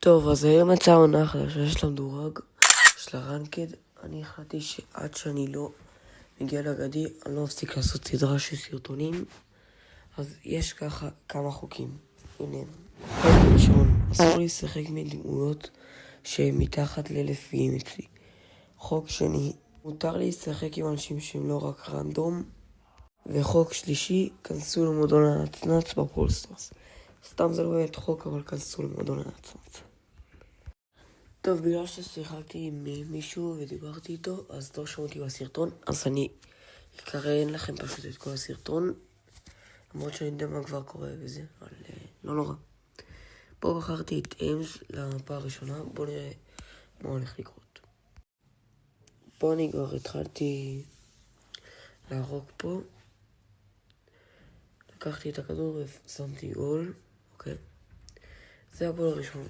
טוב, אז היום יצאה העונה החדשה של המדורג, של הרנקד. אני החלטתי שעד שאני לא מגיע לגדי, אני לא מפסיק לעשות סדרה של סרטונים. אז יש ככה כמה חוקים. הנה, חוק ראשון, אסור לשחק מדמויות שמתחת ל-1000 גיים אצלי. חוק שני, מותר לשחק עם אנשים שהם לא רק רנדום. וחוק שלישי, כנסו למועדון הנצנץ בפולסטרס. סתם זה לא באמת חוק, אבל כנסו למועדון הנצנץ. טוב, בגלל ששיחקתי עם מישהו ודיברתי איתו, אז לא שמעתי בסרטון, אז אני אקרן לכם פשוט את כל הסרטון, למרות שאני יודע מה כבר קורה וזה, אבל לא נורא. פה בחרתי את אמס למפה הראשונה, בואו נראה מה הולך לקרות. פה אני כבר התחלתי להרוג פה, לקחתי את הכדור ושמתי גול, אוקיי. זה הגול הראשון.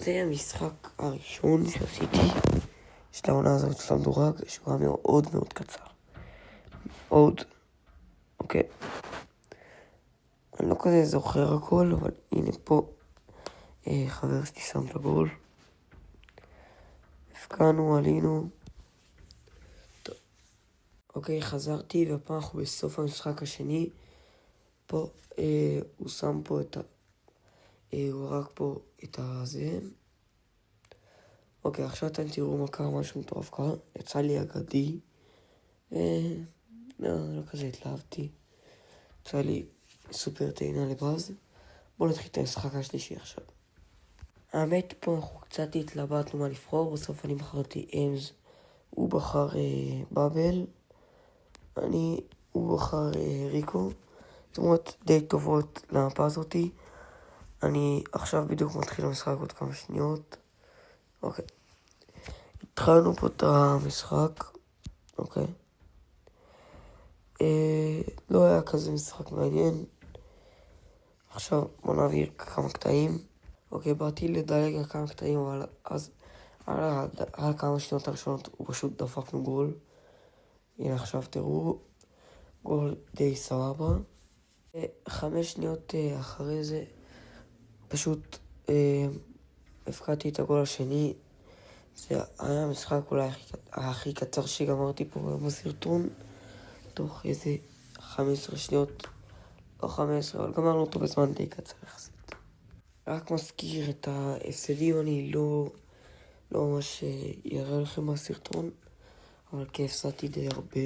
זה המשחק הראשון שעשיתי של העונה הזאת של המדורג, שהוא היה מאוד מאוד קצר. מאוד. אוקיי. אני לא כזה זוכר הכל, אבל הנה פה חבר שלי שם את הגול. הפקענו, עלינו. טוב. אוקיי, חזרתי, והפעם אנחנו בסוף המשחק השני. פה הוא שם פה את הוא הרג פה את הזה. אוקיי, עכשיו אתם תראו מה קרה, משהו מטורף קרה. יצא לי אגדי. לא כזה התלהבתי. יצא לי סופר טעינה לבאז. בואו נתחיל את המשחק השלישי עכשיו. האמת פה אנחנו קצת התלבטנו מה לבחור. בסוף אני בחרתי אמס. הוא בחר בבל. הוא בחר ריקו. תמורות די טובות למפה הזאתי. אני עכשיו בדיוק מתחיל המשחק עוד כמה שניות. אוקיי. התחלנו פה את המשחק. אוקיי. לא היה כזה משחק מעניין. עכשיו בוא נעביר כמה קטעים. אוקיי, באתי לדלג על כמה קטעים, אבל אז על כמה שניות הראשונות הוא פשוט דפקנו גול. הנה עכשיו תראו. גול די סבבה. 5 שניות אחרי זה פשוט הפקעתי את הגול השני. זה היה המשחק אולי הכי קצר שגמרתי פה בסרטון. תוך איזה 15 שניות, לא 15, אבל גמרנו אותו בזמן די קצר יחסית. רק מזכיר את ההפסדים, אני לא ממש יראה לכם בסרטון, אבל כי הפסדתי די הרבה.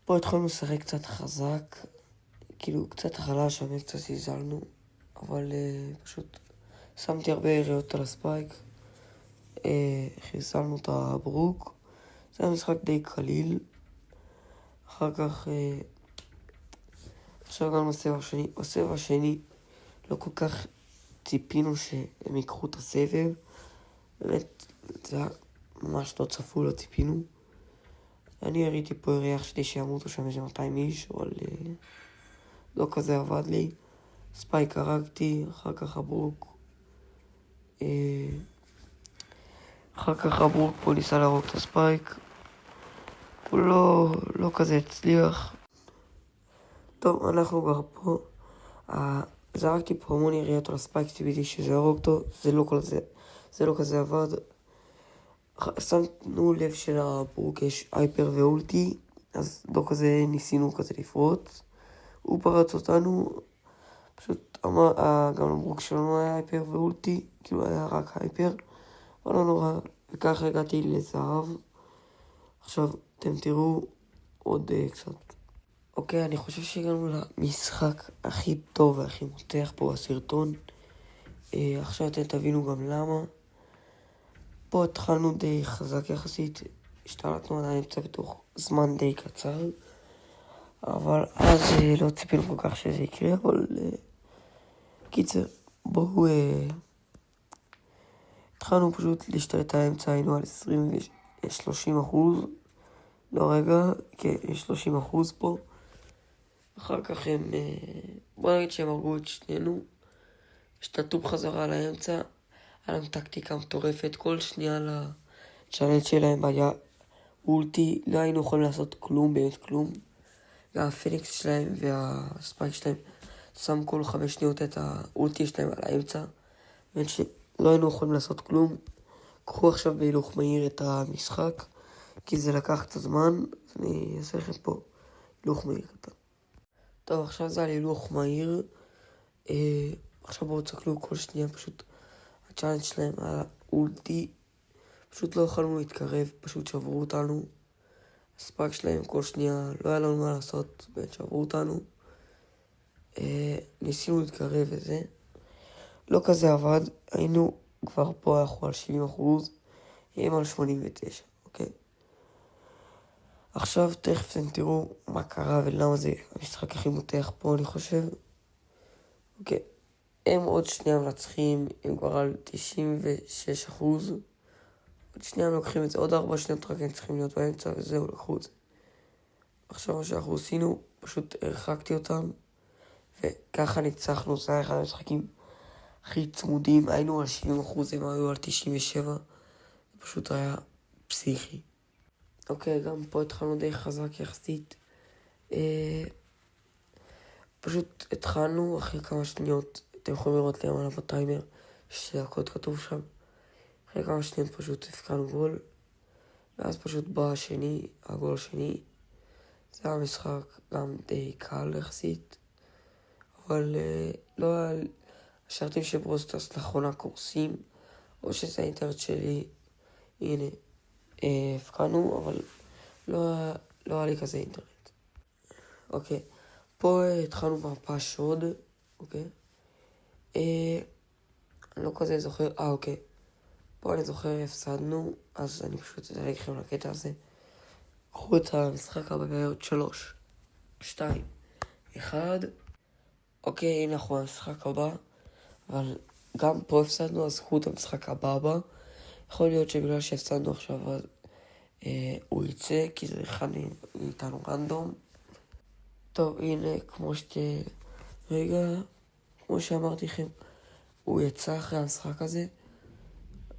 פה התחלנו לשחק קצת חזק, כאילו קצת חלש, האמת קצת זלזלנו, אבל פשוט שמתי הרבה יריות על הספייק, חיסלנו את הברוק. זה היה משחק די קליל. אחר כך עכשיו גם בסבב השני לא כל כך ציפינו שהם ייקחו את הסבב. באמת זה היה ממש לא צפוי, לא ציפינו. אני הראיתי פה יריח שלי שימותו שם איזה 200 איש, אבל לא כזה עבד לי. ספייק הרגתי, אחר כך הברוק פה ניסה להרוג את הספייק. הוא לא כזה הצליח. טוב, אנחנו כבר פה. זרקתי פה המון יריות על הספייק, ציפיתי שזה יהרוג אותו. זה לא כזה עבד. שמנו לב שלברוק יש הייפר ואולטי, אז לא כזה ניסינו כזה לפרוץ. הוא פרץ אותנו, פשוט גם לברוק שלנו היה הייפר ואולטי, כאילו היה רק הייפר, אבל לא נורא, וככה הגעתי לזהב. עכשיו אתם תראו עוד קצת. אוקיי, אני חושב שהגענו למשחק הכי טוב והכי מותח פה בסרטון. עכשיו אתם תבינו גם למה. פה התחלנו די חזק יחסית, השתלטנו עדיין קצת בתוך זמן די קצר, אבל אז לא ציפינו כל כך שזה יקרה, אבל קיצר, בואו התחלנו פשוט להשתלט על האמצע, היינו על 30%, לא רגע, כן, 30% פה. אחר כך בוא נגיד שהם הרגו את שנינו, השתלטו בחזרה על האמצע. היה להם טקטיקה מטורפת, כל שנייה לצ'אלנג' שלהם היה אולטי, לא היינו יכולים לעשות כלום, באמת כלום. והפניקס שלהם והספייק שלהם שם כל 5 שניות את האולטי שלהם על האמצע, לא היינו יכולים לעשות כלום. קחו עכשיו בהילוך מהיר את המשחק, כי זה לקח קצת זמן, אני אעשה לכם פה הילוך מהיר קטן. טוב, עכשיו זה על הילוך מהיר. עכשיו בואו תסתכלו כל שנייה, פשוט הצ'אלנג' שלהם על האולטי, פשוט לא יכולנו להתקרב, פשוט שברו אותנו. הספאק שלהם כל שנייה, לא היה לנו מה לעשות, באמת שברו אותנו. ניסינו להתקרב וזה, לא כזה עבד, היינו כבר פה, אנחנו על 70%, הם על 89, אוקיי? עכשיו תכף אתם תראו מה קרה ולמה זה המשחק הכי מותח פה, אני חושב. אוקיי, הם עוד שנייה מנצחים, הם כבר על 96%. עוד שנייה הם לוקחים את זה, עוד 4 שניות רק הם צריכים להיות באמצע, וזהו, לקחו את זה. עכשיו מה שאנחנו עשינו, פשוט הרחקתי אותם, וככה ניצחנו. זה היה אחד המשחקים הכי צמודים, היינו על 70%, הם היו על 97%, זה פשוט היה פסיכי. אוקיי, גם פה התחלנו די חזק יחסית. פשוט התחלנו אחרי כמה שניות, אתם יכולים לראות למעלה בטיימר, 2 דקות כתוב שם. אחרי כמה שניות פשוט הפקענו גול, ואז פשוט בא השני, הגול השני. זה היה משחק גם די קל יחסית, אבל לא היה... השרתים של ברוסטרס לאחרונה קורסים, או שזה האינטרנט שלי. הנה, הפקענו, אבל לא היה לי כזה אינטרנט. אוקיי, פה התחלנו במפה שוד, אוקיי. אני לא כזה זוכר, אוקיי. פה אני זוכר הפסדנו, אז אני פשוט אדלג לכם לקטע הזה. קחו את המשחק הבא בעוד 3, 2, 1. אוקיי, הנה אנחנו המשחק הבא, אבל גם פה הפסדנו, אז קחו את המשחק הבא. יכול להיות שבגלל שהפסדנו עכשיו, אז הוא יצא, כי זה אחד מאיתנו רנדום. טוב, הנה, כמו שאמרתי לכם, הוא יצא אחרי המשחק הזה.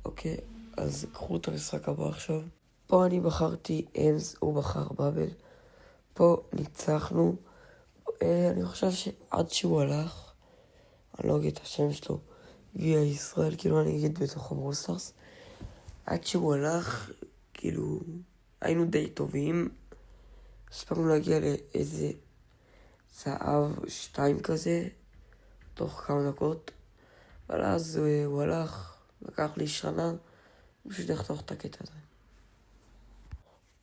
אוקיי, אז קחו את המשחק הבא עכשיו. פה אני בחרתי אמס, הוא בחר בבל. פה ניצחנו. אני חושב שעד שהוא הלך, אני לא אגיד את השם שלו, ויה ישראל, כאילו אני אגיד בתוך ברוסטרס. עד שהוא הלך, כאילו, היינו די טובים. הספקנו להגיע לאיזה זהב 2 כזה, תוך כמה דקות. אבל אז הוא הלך, לקח לי שנה, פשוט לחתוך את הקטע הזה.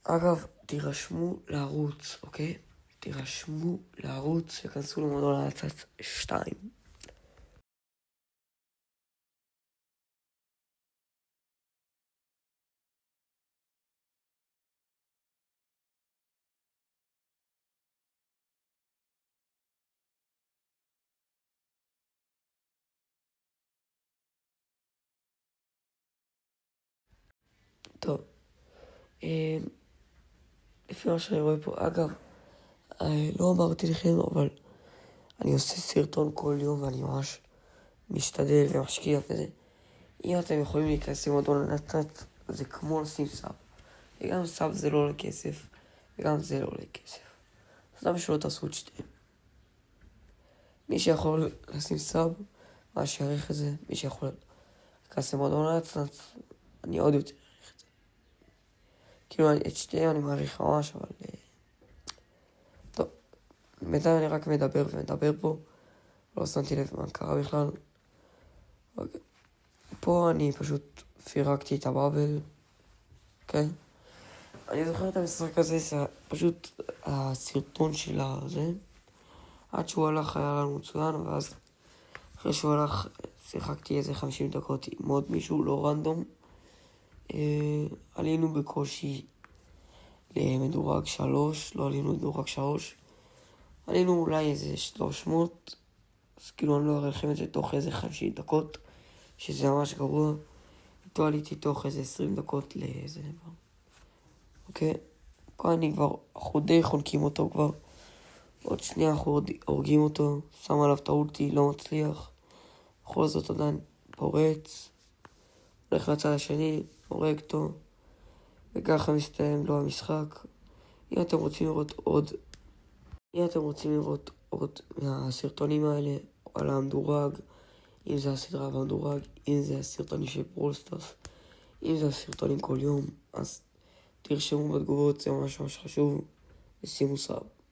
אגב, תירשמו לערוץ, אוקיי? תירשמו לערוץ, שכנסו למועדון ההצץ 2. טוב, לפי מה שאני רואה פה, אגב, לא אמרתי לכם, אבל אני עושה סרטון כל יום ואני ממש משתדל ומשקיע בזה. אם אתם יכולים להיכנס למועדון ההצץ, זה כמו לשים סאב. וגם סאב זה לא עולה כסף, וגם זה לא עולה כסף. אז למה שלא תעשו את שתיהם? מי שיכול לשים סאב, מה שיעריך את זה, מי שיכול להיכנס למועדון ההצץ, אני עוד יותר אעריך את זה. כאילו, את שתיהם אני מעריך ממש, אבל... טוב, בינתיים אני רק מדבר פה, לא שמתי לב מה קרה בכלל. אוקיי. פה אני פשוט פירקתי את הבאבל, אוקיי? אני זוכר את המשחק הזה, זה פשוט הסרטון של הזה. עד שהוא הלך היה לנו מצוין, ואז אחרי שהוא הלך שיחקתי איזה 50 דקות עם עוד מישהו, לא רנדום. עלינו בקושי למדורג 3, לא עלינו למדורג 3. עלינו אולי איזה 300, אז כאילו אני לא אראה לכם את זה תוך איזה 50 דקות, שזה ממש גרוע. איתו עליתי תוך איזה 20 דקות לאיזה דבר. אוקיי, פה אנחנו די חונקים אותו כבר. עוד שנייה אנחנו הורגים אותו, שם עליו את האולטי, לא מצליח. בכל זאת עדיין פורץ, הולך לצד השני, הורג אותו, וככה מסתיים לו המשחק. אם אתם רוצים לראות מהסרטונים האלה על המדורג, אם זה הסדרה במדורג, אם זה הסרטונים של ברולסטארס, אם זה הסרטונים כל יום, אז תרשמו בתגובות, זה ממש ממש חשוב, ושימו סאב.